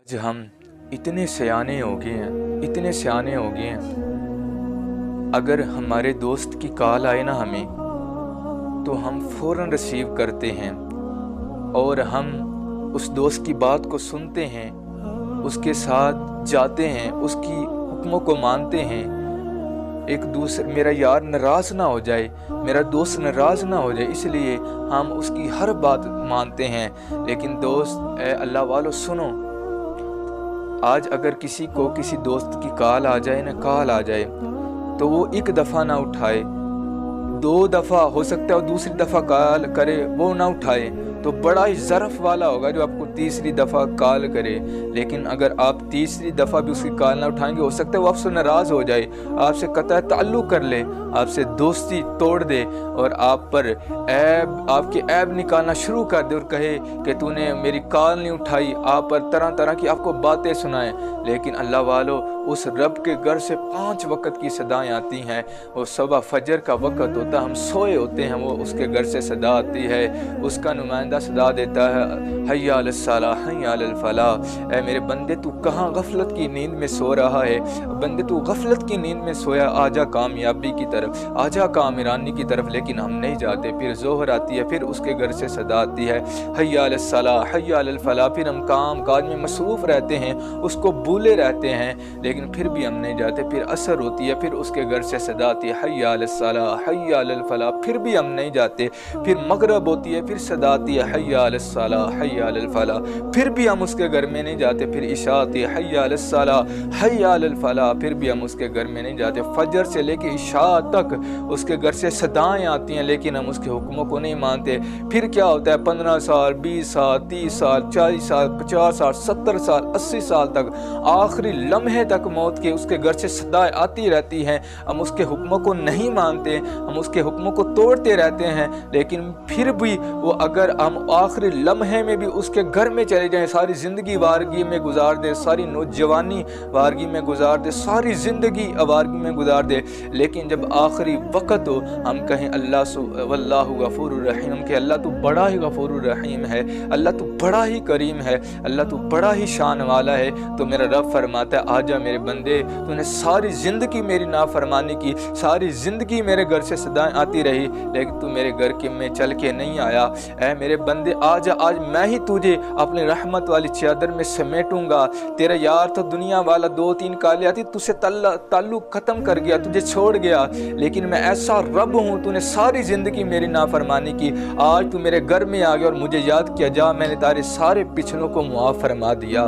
आज हम इतने सयाने हो गए हैं, इतने सयाने हो गए हैं। अगर हमारे दोस्त की कॉल आए ना हमें, तो हम फ़ौरन रिसीव करते हैं और हम उस दोस्त की बात को सुनते हैं, उसके साथ जाते हैं, उसकी हुक्मों को मानते हैं। एक दूसरे मेरा यार नाराज़ ना हो जाए, मेरा दोस्त नाराज़ ना हो जाए, इसलिए हम उसकी हर बात मानते हैं। लेकिन दोस्त अल्लाह वालों सुनो, आज अगर किसी को किसी दोस्त की कॉल आ जाए तो वो एक दफ़ा ना उठाए, 2 दफ़ा हो सकता है, और दूसरी दफ़ा कॉल करे वो ना उठाए, तो बड़ा ही ज़रफ़ वाला होगा जो आपको तीसरी दफ़ा कॉल करे। लेकिन अगर आप तीसरी दफ़ा भी उसकी कॉल ना उठाएंगे, हो सकता है वो आपसे नाराज़ हो जाए, आपसे कतई ताल्लुक़ कर ले, आपसे दोस्ती तोड़ दे और आप पर आपके ऐब निकालना शुरू कर दे और कहे कि तूने मेरी कॉल नहीं उठाई, आप पर तरह तरह की आपको बातें सुनाए। लेकिन अल्लाह वालों, उस रब के घर से 5 वक़्त की सदाएँ आती हैं। वो सुबह फजर का वक़्त होता है, हम सोए होते हैं, वो उसके घर से सदा आती है, उसका नुमाइंदा सदा देता है, हय्या अलस सलाह हय्या अलल फलाह। ऐ मेरे बंदे, तू कहाँ गफलत की नींद में सो रहा है? बंदे, तू गफलत की नींद में सोया, आजा कामयाबी की तरफ, आजा कामरानी की तरफ। लेकिन हम नहीं जाते। फिर ज़ोहर आती है, फिर उसके घर से सदा आती है, हय्या अलस सलाह हय्या अलल फलाह। फिर हम काम काज में मसरूफ़ रहते हैं, उसको भूले रहते हैं, लेकिन फिर भी हम नहीं जाते। फिर असर होती है, फिर उसके घर से सदा आती है, हय्या अलस सलाह हय्या अलल फलाह, फिर भी हम नहीं जाते। फिर मगरब होती है, फिर सदा आती है, हय्या अलस सलाह हय्या अलल फलाह, फिर भी हम उसके घर में नहीं जाते। फिर इशा आती है, हय्या अलस सलाह हय्या अलल फलाह, फिर भी हम उसके घर में नहीं जाते। फजर से लेके इशा तक उसके घर से सदाएं आती हैं, लेकिन हम उसके हुक्मों को नहीं मानते। फिर क्या होता है, 15 साल 20 साल 30 साल 40 साल 50 साल 70 साल 80 साल तक, आखिरी लम्हे तक मौत के उसके घर से सदाएं आती रहती हैं। हम उसके हुक्मों को नहीं मानते, हम उसके हुक्मों को तोड़ते रहते हैं। लेकिन फिर भी वो, अगर हम आखिरी लम्हे में भी उसके घर में चले जाएं, सारी ज़िंदगी वारगी में गुजार दे, सारी नौजवानी वारगी में गुजार दे, सारी ज़िंदगी वारगी में गुजार दे, लेकिन जब आखिरी वक़्त हो, हम कहें वल्लाहु गफूरुर रहीम, कि अल्लाह तू बड़ा ही गफूरुर रहीम है, अल्लाह तू बड़ा ही करीम है, अल्लाह तू बड़ा ही शान वाला है। तो मेरा रब फरमाता है, आजा मेरे बंदे, तूने सारी ज़िंदगी मेरी नाफरमानी की, सारी ज़िंदगी मेरे घर से सदाएं आती रही, लेकिन तू मेरे घर के में चल के नहीं आया। ऐ मेरे बंदे, आजा, आज मैं ही तुझे अपनी रहमत वाली चादर में समेटूंगा। तेरा यार तो दुनिया वाला 2-3 काले आती, तुझसे ताल्लुक़ ख़त्म कर गया, तुझे छोड़ गया, लेकिन मैं ऐसा रब हूँ, तूने सारी ज़िंदगी मेरी नाफरमानी की, आज तू मेरे घर में आ गया और मुझे याद किया, जा मैंने तारे सारे पिछलों को मुआफ़ फरमा दिया।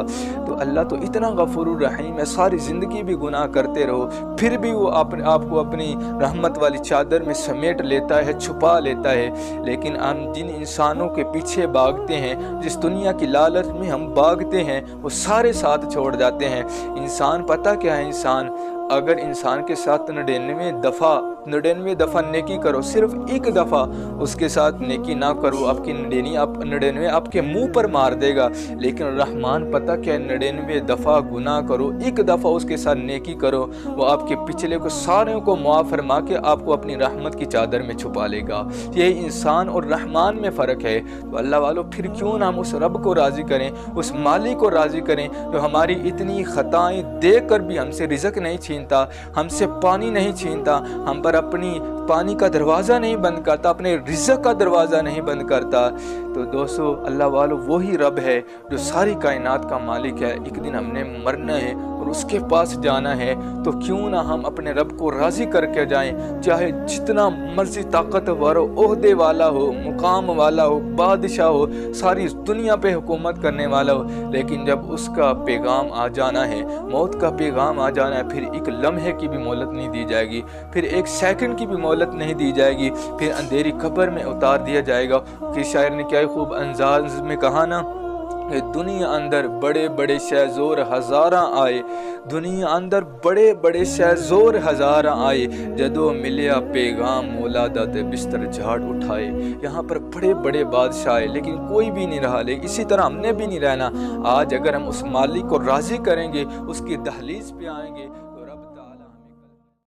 तो अल्लाह तो इतना गफूरुर रहीम है, सारी ज़िंदगी भी गुनाह करते रहो, फिर भी वो आपको अपनी रहमत वाली चादर में समेट लेता है, छुपा लेता है। लेकिन हम जिन इंसानों के पीछे भागते हैं, जिस दुनिया की लालच में हम भागते हैं, वो सारे साथ छोड़ जाते हैं। इंसान, पता क्या है, इंसान अगर इंसान के साथ 99 दफ़ा नेकी करो, सिर्फ एक दफ़ा उसके साथ नेकी ना करो, आपकी 99 आपके मुंह पर मार देगा। लेकिन रहमान, पता क्या है, 99 दफ़ा गुनाह करो, एक दफ़ा उसके साथ नेकी करो, वो आपके पिछले को सारे को मुआफ़ फरमा के आपको अपनी रहमत की चादर में छुपा लेगा। यही इंसान और रहमान में फ़र्क है। तो अल्लाह वालों, फिर क्यों ना हम उस रब को राज़ी करें, उस मालिक को राज़ी करें, जो हमारी इतनी ख़ताएँ देख कर भी हमसे रिज़्क़ नहीं छीनता, हमसे पानी नहीं छीनता, हम पर अपनी पानी का दरवाज़ा नहीं बंद करता, अपने रिज़्क़ का दरवाज़ा नहीं बंद करता। तो दोस्तों, अल्लाह वालों, वही रब है जो सारी कायनात का मालिक है। एक दिन हमने मरना है और उसके पास जाना है, तो क्यों ना हम अपने रब को राज़ी करके जाएं, चाहे जितना मर्जी ताकतवर हो, ओहदे वाला हो, मुकाम वाला हो, बादशाह हो, सारी दुनिया पे हुकूमत करने वाला हो, लेकिन जब उसका पैगाम आ जाना है, मौत का पैगाम आ जाना है, फिर एक लम्हे की भी मोहलत नहीं दी जाएगी, फिर एक सेकंड की भी मोहलत नहीं दी जाएगी, फिर अंधेरी कब्र में उतार दिया जाएगा। कि शायर ने क्या खूब अंदाज में कहा ना, दुनिया अंदर बड़े बड़े शहज़ोर हज़ारा आए, दुनिया अंदर बड़े बड़े शहज़ोर हज़ारा आए, जदों मिलिया पैगाम मौला दा ते बिस्तर झाड़ उठाए। यहाँ पर बड़े बड़े बादशाह आए, लेकिन कोई भी नहीं रहा, लेकिन इसी तरह हमने भी नहीं रहना। आज अगर हम उस मालिक को राज़ी करेंगे, उसकी दहलीज पे आएंगे,